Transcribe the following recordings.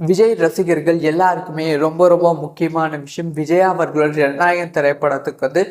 விஜய் ரசிகர்கள் எல்லாருக்குமே ரொம்ப ரொம்ப முக்கியமான விஷயம். விஜய் அவர்களோட ஜனநாயகன் திரைப்படத்துக்கு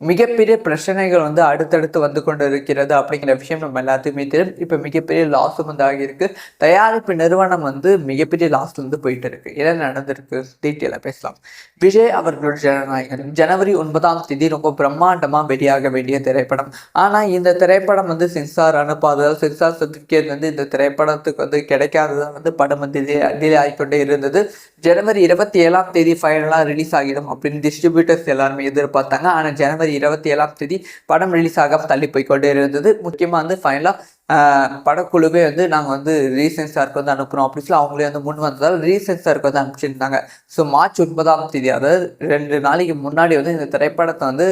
மிகப்பெரிய பிரச்சனைகள் அடுத்தடுத்து வந்து கொண்டு இருக்கிறது அப்படிங்கிற விஷயம் நம்ம எல்லாத்துக்குமே தெரியும். இப்போ மிகப்பெரிய லாஸும் ஆகியிருக்கு. தயாரிப்பு நிறுவனம் மிகப்பெரிய லாஸ்ல போயிட்டு இருக்கு. என்ன நடந்திருக்கு டீட்டெயிலாக பேசலாம். விஜய் அவர்களோட ஜனநாயகன் ஜனவரி 9ஆம் தேதி ரொம்ப பிரம்மாண்டமா வெளியாக வேண்டிய திரைப்படம். ஆனா இந்த திரைப்படம் சென்சார் அனுப்பாததால் சென்சார் சர்டிபிகேட் இந்த திரைப்படத்துக்கு கிடைக்காததால் படம் டிலே ஆகிக்கொண்டே இருந்தது. ஜனவரி 27ஆம் தேதி ஃபைனலாக ரிலீஸ் ஆகிடும் அப்படின்னு டிஸ்ட்ரிபியூட்டர்ஸ் எல்லாருமே எதிர்பார்த்தாங்க. ஆனால் ஜனவரி 27ஆம் தேதி படம் ரிலீஸ் ஆக தள்ளி போய்கொண்டே இருந்தது. முக்கியமாக ஃபைனலாக படக்குழுவே நாங்கள் ரீசென்சாருக்கு அனுப்புகிறோம் அப்படின்னு சொல்லி அவங்களே முன் வந்ததால் ரீசென்சாருக்கு அனுப்பிச்சிருந்தாங்க. ஸோ மார்ச் 9ஆம் தேதி, அதாவது 2 நாளைக்கு முன்னாடி இந்த திரைப்படத்தை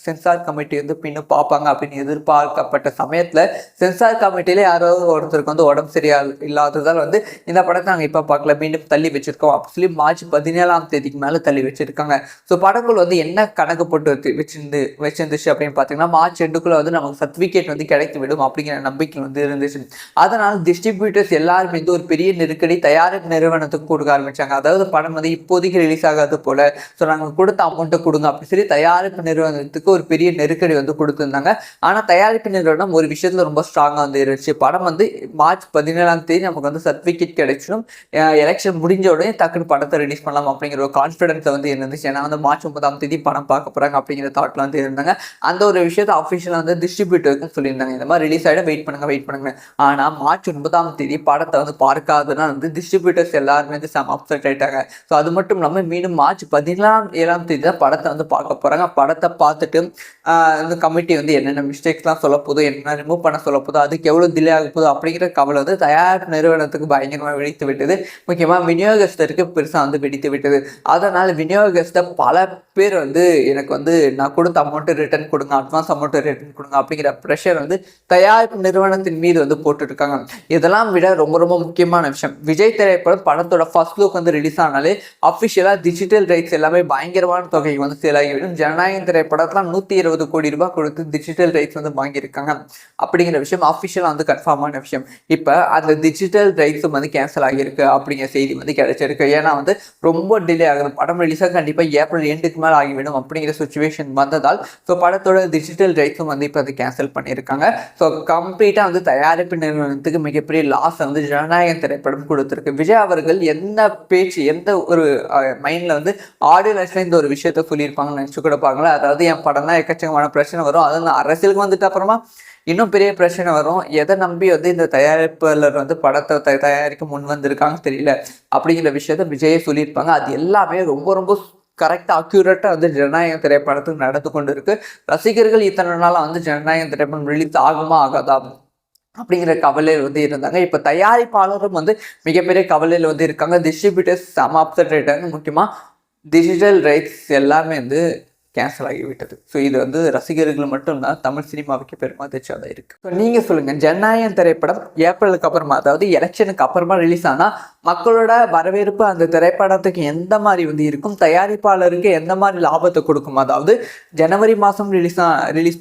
சென்சார் கமிட்டி பின்னும் பார்ப்பாங்க அப்படின்னு எதிர்பார்க்கப்பட்ட சமயத்தில் சென்சார் கமிட்டியிலே யாராவது ஒருத்தருக்கு உடம்பு சரியா இல்லாததால் இந்த படத்தை நாங்கள் இப்போ பார்க்கல, மீண்டும் தள்ளி வச்சிருக்கோம் அப்படின்னு சொல்லி மார்ச் 17ஆம் தேதிக்கு மேலே தள்ளி வச்சிருக்காங்க. ஸோ படக்குழு என்ன கணக்கு போட்டு வச்சிருந்துச்சு அப்படின்னு பார்த்தீங்கன்னா, மார்ச் 2க்குள்ள நமக்கு சர்டிஃபிகேட் கிடைத்து விடும் அப்படிங்கிற நம்பிக்கை இருந்துச்சு. அதனால் டிஸ்ட்ரிபியூட்டர்ஸ் எல்லாருமே ஒரு பெரிய நெருக்கடி தயாரிப்பு நிறுவனத்துக்கு கொடுக்க ஆரம்பிச்சாங்க. அதாவது படம் இப்போதைக்கு ரிலீஸ் ஆகாது போல, ஸோ நாங்கள் கொடுத்த அமௌண்ட்டை கொடுங்க அப்படின்னு சொல்லி தயாரிப்பு நிறுவனத்துக்கு ஒரு பெரிய நெருக்கடி கொடுத்துருந்தாங்க. ஆனால் தயாரிப்பு நிறுவனம் ஒரு விஷயத்துல ரொம்ப ஸ்ட்ராங்காக இருந்துச்சு. படம் மார்ச் 17ஆம் தேதி நமக்கு சர்டிஃபிகேட் கிடைச்சிடும், எலெக்ஷன் முடிஞ்ச உடனே டக்குனு படத்தை ரிலீஸ் பண்ணலாம் அப்படிங்கிற ஒரு கான்ஃபிடன்ஸ் இருந்துச்சு. ஏன்னா மார்ச் 9ஆம் தேதி படம் பார்க்க போறாங்க அப்படிங்கிற தாட்ல இருந்தாங்க. அந்த ஒரு விஷயத்தை அஃபிஷியலாக டிஸ்ட்ரிபியூட்டருக்கு சொல்லியிருந்தாங்க, இந்த மாதிரி ரிலீஸ் ஆகிடும், வெயிட் பண்ணுங்க. ஆனா மார்ச் 9ஆம் தேதி படத்தை பார்க்காதுன்னா டிஸ்ட்ரிபியூட்டர்ஸ் எல்லாருமே செம அப்செட் ஆயிட்டாங்க. ஸோ அது மட்டும் இல்லாமல் மீண்டும் மார்ச் 17ஆம் தேதி தான் படத்தை பார்க்க போறாங்க. படத்தை பார்த்துட்டு இந்த கமிட்டி என்னென்ன மிஸ்டேக்ஸ்லாம் சொல்ல போதோ, என்ன ரிமூவ் பண்ண சொல்ல போதோ, அதுக்கு எவ்வளோ டிலே ஆக போதோ அப்படிங்கிற கவலை தயாரிப்பு நிறுவனத்துக்கு பயங்கரமாக வெடித்து விட்டது. முக்கியமாக விநியோகஸ்தருக்கு பெருசாக வெடித்து விட்டது. அதனால் விநியோகஸ்தர் பல பேர் எனக்கு நான் கொடுத்த அமௌண்ட்டு ரிட்டர்ன் கொடுங்க, அட்வான்ஸ் அமௌண்ட்டு ரிட்டர்ன் கொடுங்க அப்படிங்கிற ப்ரெஷர் தயாரிப்பு நிறுவனத்தின் மீது போட்டுருக்காங்க. இதெல்லாம் விட ரொம்ப ரொம்ப முக்கியமான விஷயம், விஜய் திரைப்படம் படத்தோட ஃபர்ஸ்ட் லுக் ரிலீஸ் ஆனாலே அஃபிஷியலாக டிஜிட்டல் ரைட்ஸ் எல்லாமே பயங்கரமான தொகைக்கு சேல் ஆகிவிடும். ஜனநாயகன் திரைப்படத்தில் 120 கோடி ரூபாய் கொடுத்து டிஜிட்டல் ரைட்ஸ் வாங்கியிருக்காங்க அப்படிங்கிற விஷயம் அஃபிஷியலாக கன்ஃபார்மான விஷயம். இப்போ அந்த டிஜிட்டல் ரைட்ஸும் கேன்சல் ஆகியிருக்கு அப்படிங்கிற செய்தி கிடைச்சிருக்கு. ஏன்னா ரொம்ப டிலே ஆகுது, படம் ரிலீஸாக கண்டிப்பாக ஏப்ரல் எண்டுக்கு மேலே ஆகிவிடும் அப்படிங்கிற சுச்சுவேஷன் வந்ததால் ஸோ படத்தோட டிஜிட்டல் ரைட்ஸும் இப்போ அது கேன்சல் பண்ணியிருக்காங்க. ஸோ கம்ப்ளீட்டாக தயாரிப்பு நிறுவனத்துக்கு மிகப்பெரிய லாஸ் ஜனநாயகன் திரைப்படம் கொடுத்துருக்கு. விஜய் அவர்கள் எந்த பேச்சு, எந்த ஒரு மைண்டில் ஆடியன்ஸ்ல இந்த ஒரு விஷயத்த சொல்லியிருப்பாங்கன்னு நினச்சி கூட பாருங்களா. அதாவது என் படம் தான் எக்கச்சக்கமான பிரச்சனை வரும், அது அரசியலுக்கு வந்துட்டு அப்புறமா இன்னும் பெரிய பிரச்சனை வரும், எதை நம்பி இந்த தயாரிப்பாளர் படத்தை தயாரிக்க முன் வந்திருக்காங்க தெரியல அப்படிங்கிற விஷயத்த விஜயே சொல்லியிருப்பாங்க. அது எல்லாமே ரொம்ப ரொம்ப கரெக்டாக அக்யூரேட்டாக ஜனநாயகம் திரைப்படத்துக்கு நடந்து கொண்டு இருக்கு. ரசிகர்கள் இத்தனை நாளாக ஜனநாயகம் திரைப்படம் ரிலீஸ் ஆகுமா ஆகாதா அப்படிங்கிற கவலையில் இருந்தாங்க. இப்போ தயாரிப்பாளரும் மிகப்பெரிய கவலையில் இருக்காங்க. டிஸ்ட்ரிபியூட்டர்ஸ் செம அப்செட் ஆகிட்டாங்க. முக்கியமாக டிஜிட்டல் ரைட்ஸ் எல்லாமே கேன்சல் ஆகிவிட்டது. ஸோ இது ரசிகர்கள் மட்டும்தான் தமிழ் சினிமாவுக்கு பெருமாதிரியாக தான் இருக்குது. ஸோ நீங்கள் சொல்லுங்கள், ஜனநாயகன் திரைப்படம் ஏப்ரலுக்கு அப்புறமா, அதாவது எலெக்ஷனுக்கு அப்புறமா ரிலீஸ் ஆனால் மக்களோட வரவேற்பு அந்த திரைப்படத்துக்கு எந்த மாதிரி இருக்கும், தயாரிப்பாளருக்கு எந்த மாதிரி லாபத்தை கொடுக்கும்? அதாவது ஜனவரி மாதம்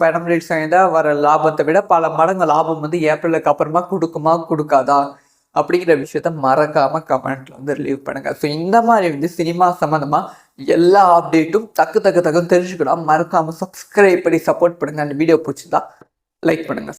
படம் ரிலீஸ் ஆகியிருந்தால் வர லாபத்தை விட பல மடங்கு லாபம் ஏப்ரலுக்கு அப்புறமா கொடுக்குமா கொடுக்காதா அப்படிங்கிற விஷயத்த மறக்காம கமெண்ட்ல ரிலீவ் பண்ணுங்க. ஸோ இந்த மாதிரி சினிமா சம்மந்தமா எல்லா அப்டேட்டும் தக்கு தெரிஞ்சுக்கலாம். மறக்காம சப்ஸ்கிரைப் பண்ணி சப்போர்ட் பண்ணுங்க. அந்த வீடியோ பிடிச்சிருந்தா லைக் பண்ணுங்க.